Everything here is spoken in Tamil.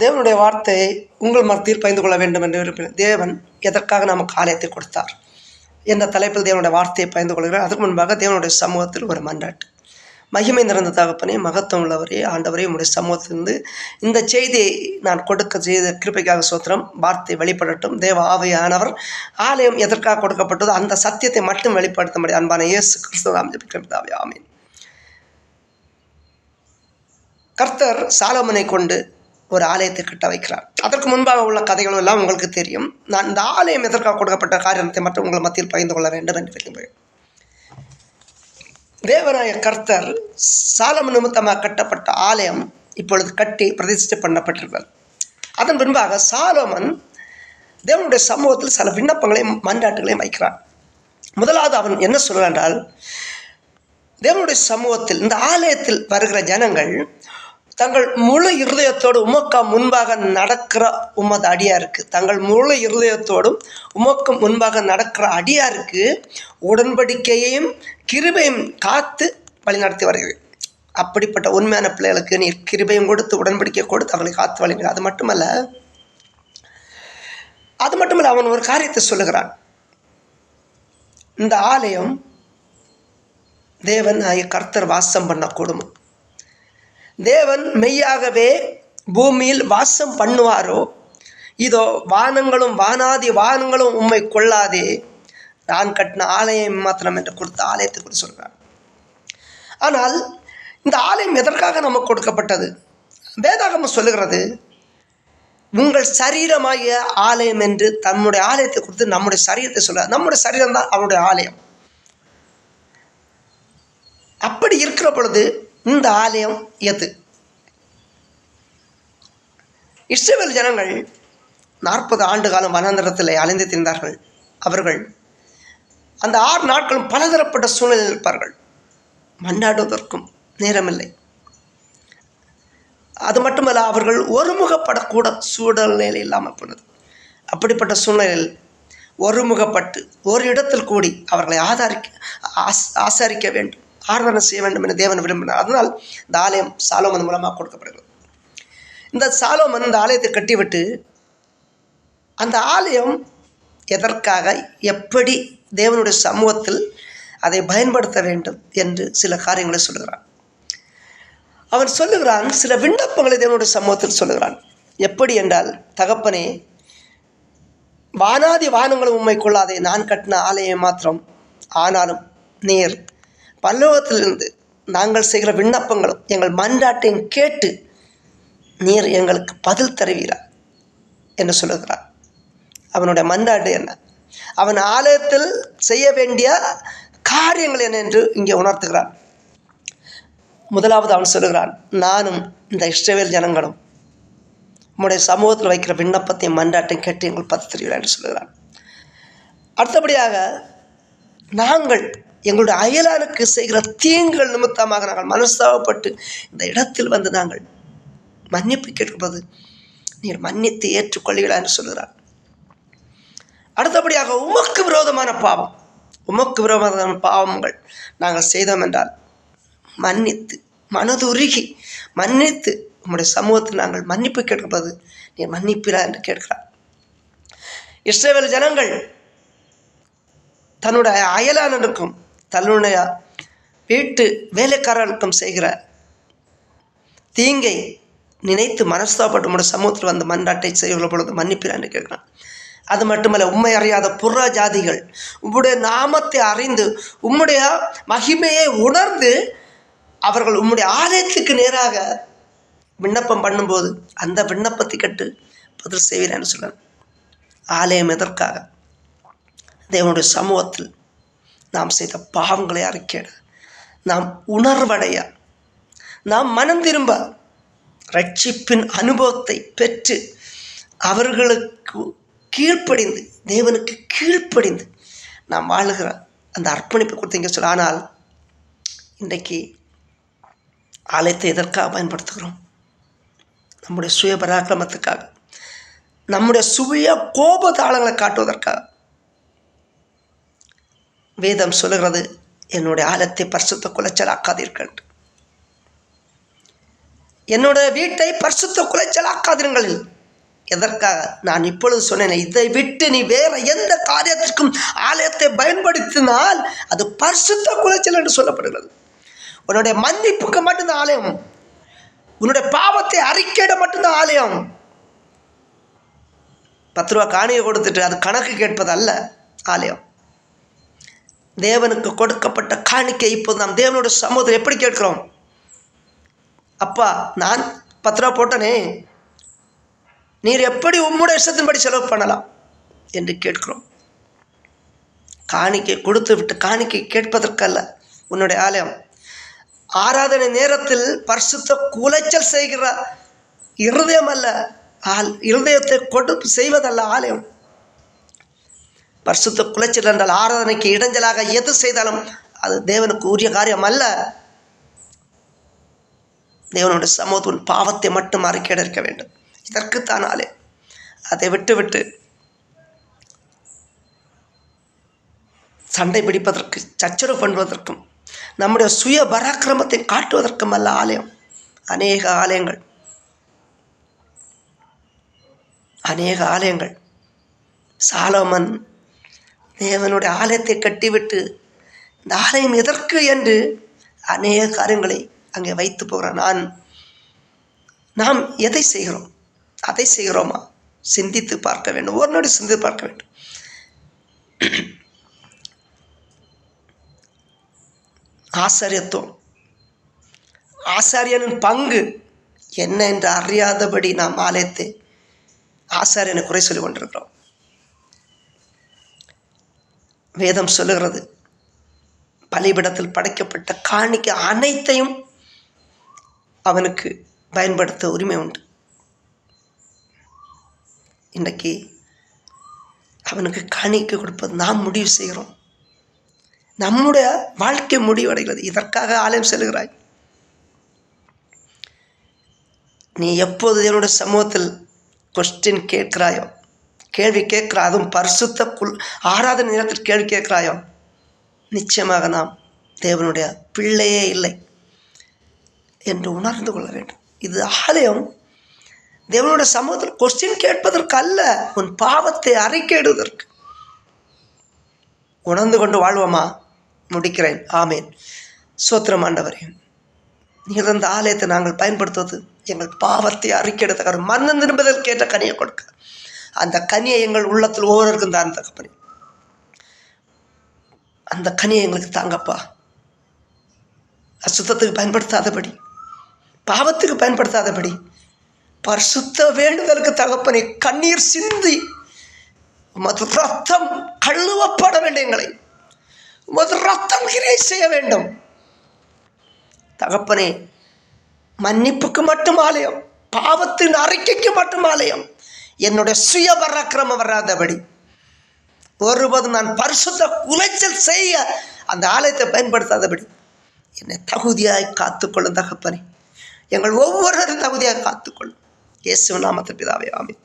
தேவனுடைய வார்த்தையை உங்கள் மத்தியில் பகிர்ந்து கொள்ள வேண்டும் என்று விரும்பினேன். தேவன் எதற்காக நமக்கு ஆலயத்தை கொடுத்தார் என்ற தலைப்பில் தேவனுடைய வார்த்தையை பகிர்ந்து கொள்கிறார். அதுக்கு முன்பாக தேவனுடைய சமூகத்தில் ஒரு மன்றாட்டு. மகிமை நிறைந்த தகப்பனே, மகத்துவம் உள்ளவரே, ஆண்டவரே, உங்களுடைய சமூகத்திலிருந்து இந்த செய்தியை நான் கொடுக்க செய்த கிருபைக்காக சோத்திரம். வார்த்தை வெளிப்படட்டும். தேவ ஆவியானவர் ஆலயம் எதற்காக கொடுக்கப்பட்டதோ அந்த சத்தியத்தை மட்டும் வெளிப்படுத்தும்படி அன்பான இயேசு கிறிஸ்துவாம் ஜெபிக்கிறேன். ஆமென். கர்த்தர் சாலோமனை கொண்டு ஒரு ஆலயத்தை கட்ட வைக்கிறார். அதற்கு முன்பாக உள்ள கதைகளும் எல்லாம் உங்களுக்கு தெரியும். நான் இந்த ஆலயம் எதற்காக கொடுக்கப்பட்ட காரியத்தை மட்டும் உங்கள் மத்தியில் பகிர்ந்து கொள்ள வேண்டும் என்று விரும்புகிறேன். தேவனாய கர்த்தர் சாலோமன் நிமித்தமாக கட்டப்பட்ட ஆலயம் இப்பொழுது கட்டி பிரதிஷ்டை பண்ணப்பட்டிருக்கிறது. அதன் பின்பாக சாலோமன் தேவனுடைய சமூகத்தில் சில விண்ணப்பங்களையும் மன்றாட்டுகளையும் வைக்கிறான். முதலாவது அவன் என்ன சொல்கிறான் என்றால், தேவனுடைய சமூகத்தில் இந்த ஆலயத்தில் வருகிற ஜனங்கள் தங்கள் முழு இருதயத்தோடு உமக்கு முன்பாக நடக்கிற உமது அடியாருக்கு, தங்கள் முழு இருதயத்தோடும் உமக்கு முன்பாக நடக்கிற அடியாருக்கு உடன்படிக்கையையும் கிருபையும் காத்து வழி நடத்தி வருகிறேன். அப்படிப்பட்ட உண்மையான பிள்ளைகளுக்கு நீர் கிருபையும் கொடுத்து உடன்படிக்கை கொடுத்து அவர்களை காத்து வழிங்க. அது மட்டுமல்ல அவன் ஒரு காரியத்தை சொல்லுகிறான். இந்த ஆலயம் தேவன் கர்த்தர் வாசம் பண்ண குடும்பம். தேவன் மெய்யாகவே பூமியில் வாசம் பண்ணுவாரோ, இதோ வானங்களும் வானாதி வானங்களும் உம்மை கொள்ளாதே, நான் கட்டின ஆலயம் மாத்திரம் என்று கொடுத்த ஆலயத்தை குறித்து சொல்கிறார். ஆனால் இந்த ஆலயம் எதற்காக நமக்கு கொடுக்கப்பட்டது? வேதாகமம் சொல்லுகிறது, உங்கள் சரீரமாகிய ஆலயம் என்று தன்னுடைய ஆலயத்தை கொடுத்து நம்முடைய சரீரத்தை சொல்கிறார். நம்முடைய சரீரம் தான் அவருடைய ஆலயம். அப்படி இருக்கிற பொழுது இந்த ஆலயம் எது? இஸ்ரவேல் ஜனங்கள் 40 ஆண்டு காலம் வனாந்தரத்தில் அலைந்து திரிந்தார்கள். அவர்கள் அந்த 6 நாட்களும் பலதரப்பட்ட சூழ்நிலையில் இருப்பார்கள். மன்றாடுவதற்கும் நேரமில்லை. அது மட்டுமல்ல, அவர்கள் ஒருமுகப்படக்கூட சூழ்நிலை இல்லாமல் போனது. அப்படிப்பட்ட சூழ்நிலையில் ஒருமுகப்பட்டு ஒரு இடத்தில் கூடி அவர்களை ஆசரிக்க வேண்டும், ஆராதனை செய்ய வேண்டும் என்று தேவன் விரும்பினார். அதனால் இந்த ஆலயம் சாலோமன் மூலமாக கொடுக்கப்படுகிறது. இந்த சாலோமன் இந்த ஆலயத்தை கட்டிவிட்டு அந்த ஆலயம் எதற்காக, எப்படி தேவனுடைய சமூகத்தில் அதை பயன்படுத்த வேண்டும் என்று சில காரியங்களை சொல்லுகிறான். அவன் சொல்லுகிறான், சில விண்ணப்பங்களை தேவனுடைய சமூகத்தில் சொல்லுகிறான். எப்படி என்றால், தகப்பனே, வானாதி வானங்களும் உம்மை கொள்ளாதே, நான் கட்டின ஆலயம் மாத்திரம். ஆனாலும் நீர் பரலோகத்திலிருந்து நாங்கள் செய்கிற விண்ணப்பங்களும் எங்கள் மன்றாட்டையும் கேட்டு நீர் எங்களுக்கு பதில் தருவீரா என்று சொல்லுகிறார். அவனுடைய மன்றாட்டு என்ன, அவன் ஆலயத்தில் செய்ய வேண்டிய காரியங்கள் என்ன என்று இங்கே உணர்த்துகிறான். முதலாவது அவன் சொல்லுகிறான், நானும் இந்த இஸ்ரவேல் ஜனங்களும் உம்முடைய சமூகத்தில் வைக்கிற விண்ணப்பத்தையும் மன்றாட்டையும் கேட்டு எங்கள் பதில் தருவீரா என்று சொல்லுகிறான். அடுத்தபடியாக, நாங்கள் எங்களுடைய அயலானுக்கு செய்கிற தீங்குகள் நிமித்தமாக நாங்கள் மனஸ்தாபப்பட்டு இந்த இடத்தில் வந்து நாங்கள் மன்னிப்பு கேட்கும்போது நீர் மன்னித்து ஏற்றுக்கொள்கிறா என்று சொல்கிறார். அடுத்தபடியாக, உமக்கு விரோதமான பாவங்கள் நாங்கள் செய்தோம் என்றால் மன்னித்து மனதுருகி மன்னித்து உம்முடைய சமூகத்தில் நாங்கள் மன்னிப்பு கேட்கும்போது நீர் மன்னிப்பிரா என்று கேட்கிறார். இஸ்ரவேல் ஜனங்கள் தன்னுடைய அயலானுக்கும் தன்னுடைய வீட்டு வேலைக்காரர்களுக்கும் செய்கிற தீங்கை நினைத்து மனஸ்தாபப்பட்டு உம்முடைய சமூகத்தில் வந்து மன்றாட்டை செய்கிற பொழுது மன்னிப்பிரா என்று கேட்கிறான். அது மட்டுமல்ல, உம்மை அறியாத புற ஜாதிகள் உம்முடைய நாமத்தை அறிந்து உம்முடைய மகிமையை உணர்ந்து அவர்கள் உம்முடைய ஆலயத்துக்கு நேராக விண்ணப்பம் பண்ணும்போது அந்த விண்ணப்பத்தை கட்டு பதில் செய்வீரான்னு சொல்கிறார். ஆலயம் எதற்காக? தேவனுடைய சமூகத்தில் நாம் செய்த பாவங்களை அறிக்கையிட, நாம் உணர்வடைய, நாம் மனம் திரும்ப, ரட்சிப்பின் அனுபவத்தை பெற்று அவர்களுக்கு கீழ்ப்படிந்து, தேவனுக்கு கீழ்ப்படிந்து நாம் வாழுகிற அந்த அர்ப்பணிப்பை கொடுத்தீங்க சொல்ல. ஆனால் இன்றைக்கு ஆலயத்தை எதற்காக பயன்படுத்துகிறோம்? நம்முடைய சுய பராக்கிரமத்துக்காக, நம்முடைய சுய கோபதாளங்களை காட்டுவதற்காக. வேதம் சொல்லுகிறது, என்னுடைய ஆலயத்தை பரிசுத்த குலைச்சலாக்காதீர்கள். என்னுடைய வீட்டை பரிசுத்த குலைச்சலாக்காதிருங்கள். எதற்காக? நான் இப்பொழுது சொன்னேன், இதை விட்டு நீ வேற எந்த காரியத்திற்கும் ஆலயத்தை பயன்படுத்தினால் அது பரிசுத்த குலைச்சல் என்று சொல்லப்படுகிறது. உன்னுடைய மன்னிப்புக்கு மட்டும்தான் ஆலயம், உன்னுடைய பாவத்தை அறிக்கையிட மட்டும்தான் ஆலயம். 10 ரூபா காணியை கொடுத்துட்டு அது கணக்கு கேட்பது அல்ல ஆலயம். தேவனுக்கு கொடுக்கப்பட்ட காணிக்கை இப்போது நாம் தேவனுடைய சமூகத்தில் எப்படி கேட்கிறோம்? அப்பா, நான் 10 ரூபா போட்டனே, நீர் எப்படி உம்முடைய இஷ்டத்தின்படி செலவு பண்ணலாம் என்று கேட்கிறோம். காணிக்கை கொடுத்து விட்டு காணிக்கை கேட்பதற்கல்ல உன்னுடைய ஆலயம். ஆராதனை நேரத்தில் பரிசுத்த குலைச்சல் செய்கிற இருதயம் அல்ல, இருதயத்தை கொடுத்து செய்வதல்ல ஆலயம். பரிசுத்த குலைச்சல் என்றால் ஆராதனைக்கு இடைஞ்சலாக எது செய்தாலும் அது தேவனுக்கு உரிய காரியம் அல்ல. தேவனுடைய சமூகத்தின் பாவத்தை மட்டும் அறிக்கையிட இருக்க வேண்டும். இதற்குத்தான் ஆலயம். அதை விட்டு சண்டை பிடிப்பதற்கு, சச்சரவு பண்ணுவதற்கும், நம்முடைய சுய பராக்கிரமத்தை காட்டுவதற்கும் அல்ல ஆலயம். அநேக ஆலயங்கள் சாலோமன் தேவனுடைய ஆலயத்தை கட்டிவிட்டு இந்த ஆலயம் எதற்கு என்று அநேக காரியங்களை அங்கே வைத்து போகிறான். நாம் எதை செய்கிறோம்? அதை செய்கிறோமா? சிந்தித்து பார்க்க வேண்டும். ஒரு நொடி சிந்தித்து பார்க்க வேண்டும். ஆசாரியத்துவம், ஆசாரியனின் பங்கு என்ன என்று அறியாதபடி நாம் ஆலயத்தை ஆசாரியனை குறை சொல்லி கொண்டிருக்கிறோம். வேதம் சொல்லுகிறது, பலிபீடத்தில் படைக்கப்பட்ட காணிக்கை அனைத்தையும் அவனுக்கு பயன்படுத்த உரிமை உண்டு. இன்றைக்கு அவனுக்கு காணிக்கை கொடுப்பது நாம் முடிவு செய்கிறோம். நம்முடைய வாழ்க்கை முடிவடைகிறது. இதற்காக ஆலயம் செல்கிறாய். நீ எப்போது என்னுடைய சமூகத்தில் கொஸ்டின் கேட்கிறாயோ, கேள்வி கேட்கிறாய், அதுவும் பரிசுத்த ஆராதனை நேரத்தில் கேள்வி கேட்கிறாயோ, நிச்சயமாக நாம் தேவனுடைய பிள்ளையே இல்லை என்று உணர்ந்து கொள்ள வேண்டும். இது ஆலயம். தேவனுடைய சமூகத்தில் கொஸ்டின் கேட்பதற்கு அல்ல, உன் பாவத்தை அறிக்கையிடுவதற்கு. உணர்ந்து கொண்டு வாழ்வோமா? முடிக்கிறேன். ஆமேன். சோத்திரம் ஆண்டவரே, நீர் அந்த ஆலயத்தை நாங்கள் பயன்படுத்துவது எங்கள் பாவத்தை அறிக்கையிடத்தக்க மரணம் திரும்புதல் கேட்ட கனியை கொடுக்க, அந்த கனியை எங்கள் உள்ளத்தில் ஒவ்வொருவருக்கும் தான் தகப்பனே. அந்த கனியை எங்களுக்கு தாங்கப்பா. அசுத்தத்துக்கு பயன்படுத்தாதபடி, பாவத்துக்கு பயன்படுத்தாதபடி, பரிசுத்த வேண்டுதலுக்கு தகப்பனை கண்ணீர் சிந்தி உமது ரத்தம் கழுவப்பட வேண்டும். எங்களை உமது ரத்தம் கிரியை செய்ய வேண்டும் தகப்பனே. மன்னிப்புக்கு மட்டும் ஆலயம், பாவத்தின் அறிக்கைக்கு மட்டும் ஆலயம். என்னுடைய சுய பராக்கிரமம் வராதபடி ஒருபோதும் நான் பரிசுத்த குலைச்சல் செய்ய அந்த ஆலயத்தை பயன்படுத்தாதபடி என்னை தகுதியாய் காத்துக்கொள்ளும் தகப்பனே. எங்கள் ஒவ்வொருவரும் தகுதியாக காத்துக்கொள்ளும். இயேசு நாமத்தில் பிதாவே, ஆமென்.